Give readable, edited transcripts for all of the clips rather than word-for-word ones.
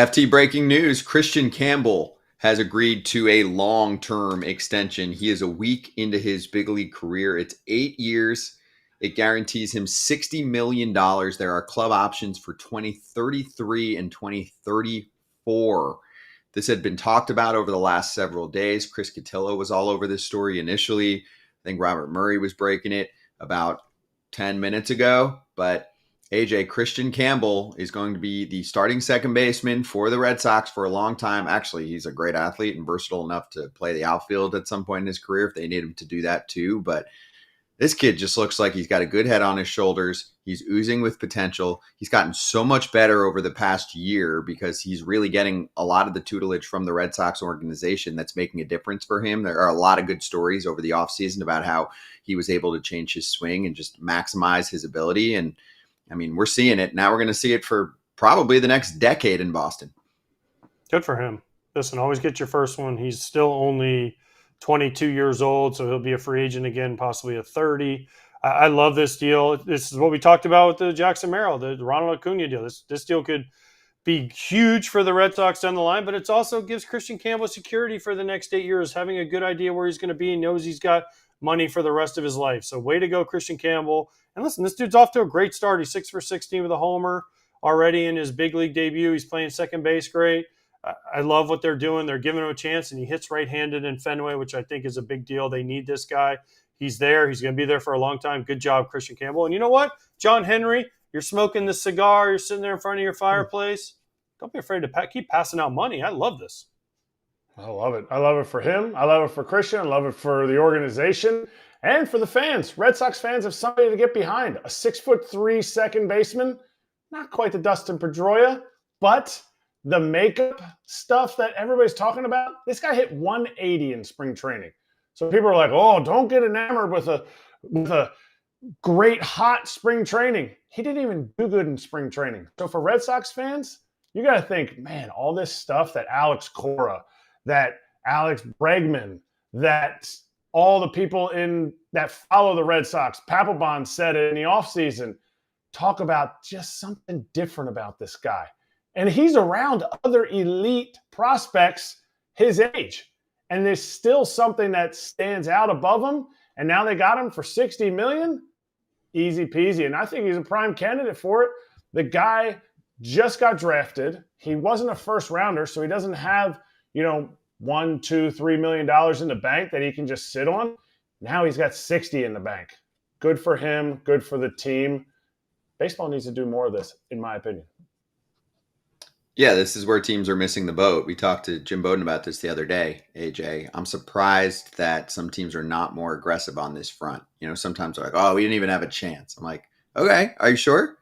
FT breaking news, Kristian Campbell has agreed to a long-term extension. He is a week into his big league career. It's 8 years. It guarantees him $60 million. There are club options for 2033 and 2034. This had been talked about over the last several days. Chris Cotillo was all over this story initially. I think Robert Murray was breaking it about 10 minutes ago, but AJ, Kristian Campbell is going to be the starting second baseman for the Red Sox for a long time. Actually, he's a great athlete and versatile enough to play the outfield at some point in his career if they need him to do that too. But this kid just looks like he's got a good head on his shoulders. He's oozing with potential. He's gotten so much better over the past year because he's really getting a lot of the tutelage from the Red Sox organization that's making a difference for him. There are a lot of good stories over the offseason about how he was able to change his swing and just maximize his ability. And I mean, we're seeing it. Now we're going to see it for probably the next decade in Boston. Good for him. Listen, always get your first one. He's still only 22 years old, so he'll be a free agent again, possibly at 30. I love this deal. This is what we talked about with the Jackson Merill, the Ronald Acuna deal. This deal could be huge for the Red Sox down the line, but it also gives Kristian Campbell security for the next 8 years, having a good idea where he's going to be and knows he's got money for the rest of his life. So way to go, Kristian Campbell. And listen, this dude's off to a great start. He's 6 for 16 with a homer already in his big league debut. He's playing second base great. I love what they're doing. They're giving him a chance, and he hits right-handed in Fenway, which I think is a big deal. They need this guy. He's there. He's going to be there for a long time. Good job, Kristian Campbell. And you know what? John Henry, you're smoking the cigar. You're sitting there in front of your fireplace. Don't be afraid to keep passing out money. I love this. I love it. I love it for him. I love it for Kristian. I love it for the organization and for the fans. Red Sox fans have somebody to get behind. A 6'3" second baseman. Not quite the Dustin Pedroia, but the makeup stuff that everybody's talking about. This guy hit 180 in spring training. So people are like, oh, don't get enamored with a great hot spring training. He didn't even do good in spring training. So for Red Sox fans, you got to think, man, all this stuff that Alex Cora, that Alex Bregman, that all the people that follow the Red Sox, Papelbon said it in the offseason, talk about just something different about this guy. And he's around other elite prospects his age. And there's still something that stands out above him. And now they got him for $60 million. Easy peasy. And I think he's a prime candidate for it. The guy just got drafted. He wasn't a first rounder, so he doesn't have, $1, $2, $3 million in the bank that he can just sit on. Now he's got 60 in the bank. Good for him. Good for the team. Baseball needs to do more of this, in my opinion. Yeah, this is where teams are missing the boat. We talked to Jim Bowden about this the other day, AJ. I'm surprised that some teams are not more aggressive on this front. Sometimes they're like, oh, we didn't even have a chance. I'm like, okay, are you sure?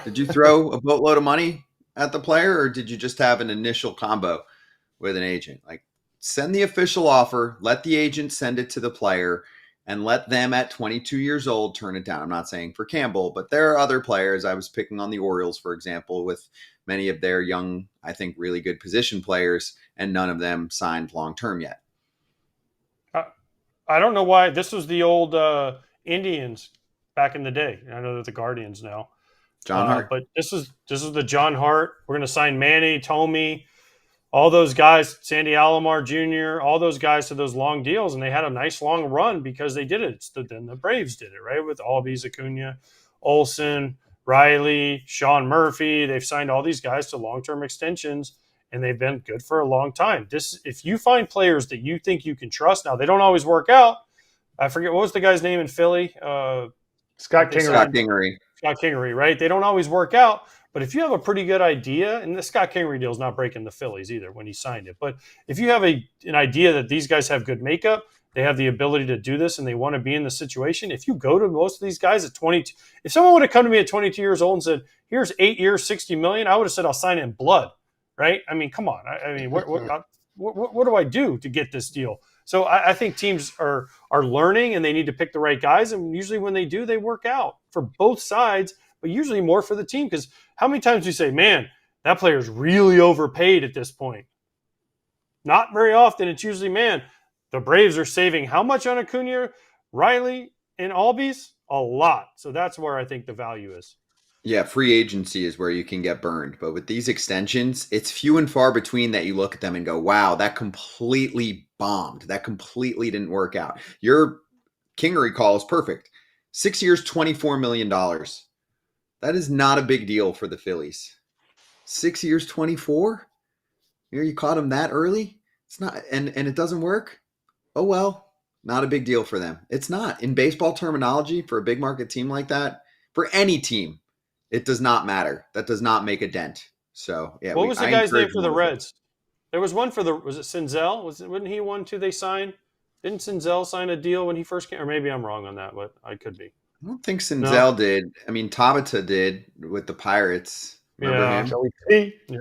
Did you throw a boatload of money at the player, or did you just have an initial combo with an agent? Like, send the official offer, let the agent send it to the player, and let them at 22 years old turn it down. I'm not saying for Campbell, but there are other players. I was picking on the Orioles, for example, with many of their young, I think, really good position players, and none of them signed long-term yet. I don't know why. This was the old Indians back in the day. I know they're the Guardians now. John Hart. But this is the John Hart. We're going to sign Manny, Tomey, all those guys, Sandy Alomar Jr., all those guys to those long deals, and they had a nice long run because they did it. Then the Braves did it, right? With Albies, Acuna, Olsen, Riley, Sean Murphy. They've signed all these guys to long-term extensions, and they've been good for a long time. If you find players that you think you can trust, now they don't always work out. I forget, what was the guy's name in Philly? Scott Kingery. Scott Kingery, right? They don't always work out, but if you have a pretty good idea, and the Scott Kingery deal is not breaking the Phillies either when he signed it, but if you have an idea that these guys have good makeup, they have the ability to do this, and they want to be in the situation. If you go to most of these guys at 22, if someone would have come to me at 22 years old and said, here's 8 years, $60 million, I would have said, I'll sign it in blood, right? I mean, come on. I mean, what do I do to get this deal? So I think teams are learning, and they need to pick the right guys. And usually when they do, they work out for both sides, but usually more for the team. Because how many times do you say, man, that player's really overpaid at this point? Not very often. It's usually, man, the Braves are saving how much on Acuna, Riley, and Albies? A lot. So that's where I think the value is. Yeah, free agency is where you can get burned. But with these extensions, it's few and far between that you look at them and go, wow, that completely bombed. That completely didn't work out. Your Kingery call is perfect. 6 years, $24 million. That is not a big deal for the Phillies. 6 years, 24? You caught him that early? It's not, and it doesn't work? Oh well, not a big deal for them. It's not. In baseball terminology, for a big market team like that, for any team, it does not matter. That does not make a dent. So yeah, What was the I guy's name encourage for more the of the Phillies. Reds? There was one for the, was it Senzel? Wasn't he one too they signed? Didn't Senzel sign a deal when he first came? Or maybe I'm wrong on that, but I could be. I don't think No? Senzel did. I mean, Tabata did with the Pirates. Remember Yeah. him? Joey T. Yeah.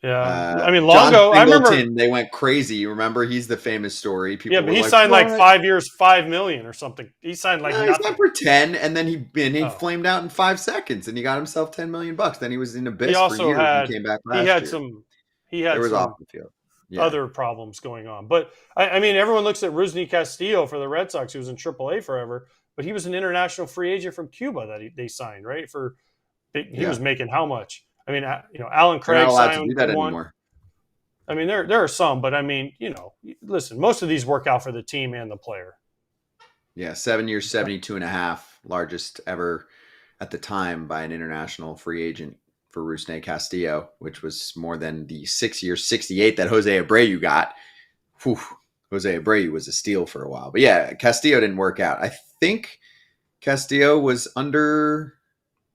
Yeah. I mean, John Longo, I remember. Singleton, they went crazy. Remember, he's the famous story. Yeah, People but were he like, signed like "What?" 5 years, 5 million or something. He signed like No, he signed nothing. for 10, and then he Oh. flamed out in 5 seconds, and he got himself $10 million. Then he was in He abyss for also years and had came back he last had year. some he There had was off some the field. Yeah, other problems going on. But I mean, everyone looks at Rusney Castillo for the Red Sox, who was in AAA forever, but he was an international free agent from Cuba that they signed, right? He was yeah. making how much? I mean, Alan They're not Craig allowed to signed do for that one. anymore. I mean, there are some, but I mean, listen, most of these work out for the team and the player. Yeah, 7 years, 72 and a half, largest ever at the time by an international free agent for Rusney Castillo, which was more than the 6 years, 68 that Jose Abreu got. Whew, Jose Abreu was a steal for a while. But yeah, Castillo didn't work out. I think Castillo was under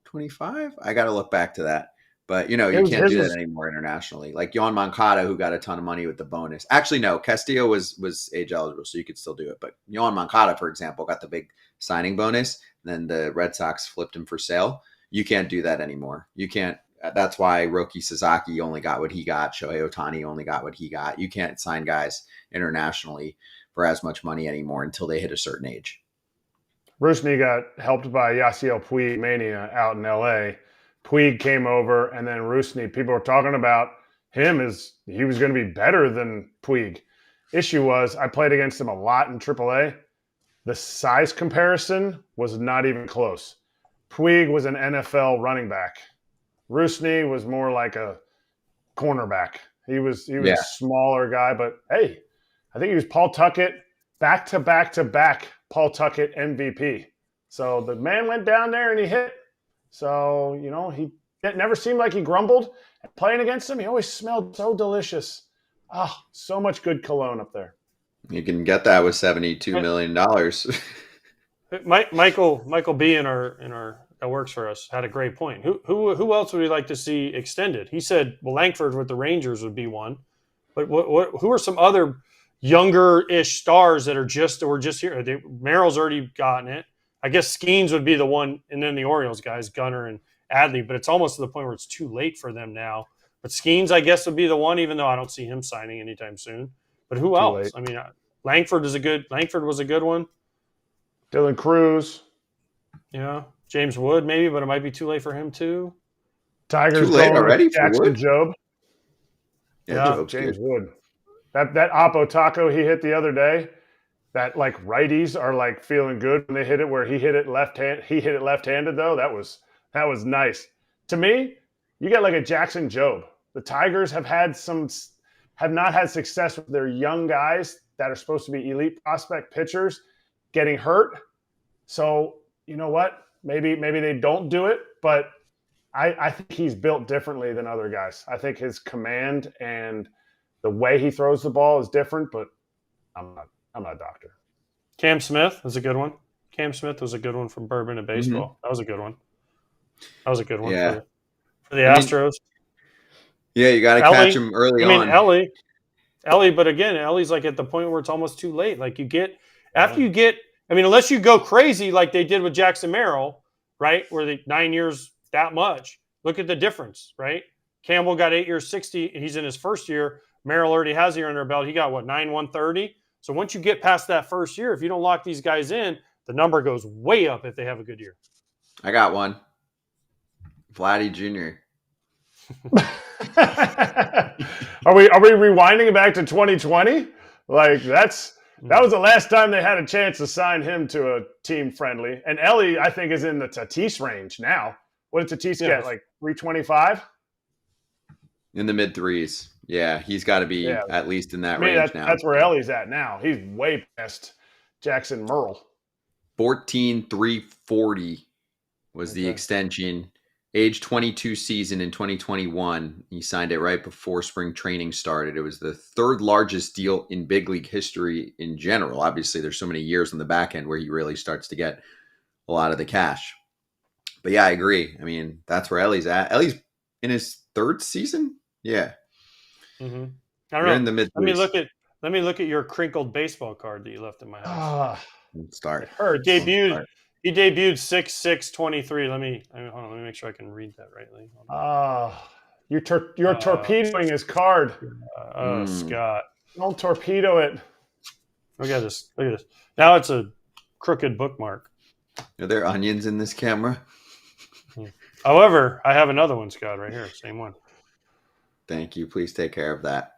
25. I got to look back to that. But, It you was can't his do that was anymore internationally. Like Yohan Moncada, who got a ton of money with the bonus. Actually, no, Castillo was age eligible, so you could still do it. But Yohan Moncada, for example, got the big signing bonus. Then the Red Sox flipped him for sale. You can't do that anymore. You can't. That's why Roki Sasaki only got what he got. Shohei Ohtani only got what he got. You can't sign guys internationally for as much money anymore until they hit a certain age. Rusney got helped by Yasiel Puig mania out in L.A. Puig came over, and then Rusney. People were talking about him as he was going to be better than Puig. Issue was I played against him a lot in AAA. The size comparison was not even close. Puig was an NFL running back. Rusney was more like a cornerback. He was Yeah. a smaller guy, but hey, I think he was Paul Tuckett back to back to back Paul Tuckett MVP. So the man went down there and he hit. So, it never seemed like he grumbled. Playing against him, he always smelled so delicious. Ah, so much good cologne up there. You can get that with $72 million. Michael B in our that works for us had a great point. Who else would we like to see extended? He said, well, Langford with the Rangers would be one, but who are some other younger-ish stars that were just here? Merrill's already gotten it. I guess Skeens would be the one, and then the Orioles guys, Gunnar and Adley. But it's almost to the point where it's too late for them now. But Skeens, I guess, would be the one, even though I don't see him signing anytime soon. But who else? Late. I mean, Langford was a good one. Dylan Cruz. Yeah, James Wood maybe, but it might be too late for him too. Tigers Too late going already with for Jackson Wood? Job. Yeah, Job's James good. Wood. That Oppo Taco he hit the other day, that like righties are like feeling good when they hit it where he hit it left-handed though. That was nice. To me, you get like a Jackson Job. The Tigers have not had success with their young guys that are supposed to be elite prospect pitchers getting hurt. So, you know what? Maybe they don't do it, but I think he's built differently than other guys. I think his command and the way he throws the ball is different, but I'm not a doctor. Cam Smith was a good one. Cam Smith was a good one from Bourbon and baseball. Mm-hmm. That was a good one. For the I mean, Astros. Yeah, you got to catch him early on. Ellie, but again, Ellie's like at the point where it's almost too late. Like unless you go crazy like they did with Jackson Merrill, right? Where the 9 years that much. Look at the difference, right? Campbell got 8 years, 60, and he's in his first year. Merrill already has a year under their belt. He got 130. So once you get past that first year, if you don't lock these guys in, the number goes way up if they have a good year. I got one. Vladdy Jr. Are we rewinding back to 2020? Like that's That was the last time they had a chance to sign him to a team friendly. And Ellie, I think, is in the Tatis range now. What did Tatis get? Like 325? In the mid threes. Yeah, he's got to be at least in that range now. That's where Ellie's at now. He's way past Jackson Merill. 14,340 was the extension. Age 22 season in 2021. He signed it right before spring training started. It was the third largest deal in big league history in general. Obviously, there's so many years on the back end where he really starts to get a lot of the cash. But yeah, I agree. I mean, that's where Ellie's at. Ellie's in his third season. Yeah. Mm-hmm. I don't know. In the mid. Let me look at your crinkled baseball card that you left in my house. Start. It hurts. He debuted 6/6/23. Let me make sure I can read that rightly. You're torpedoing his card. Scott, don't torpedo it. Look at this. Now it's a crooked bookmark. Are there onions in this camera? However, I have another one, Scott, right here. Same one. Thank you. Please take care of that.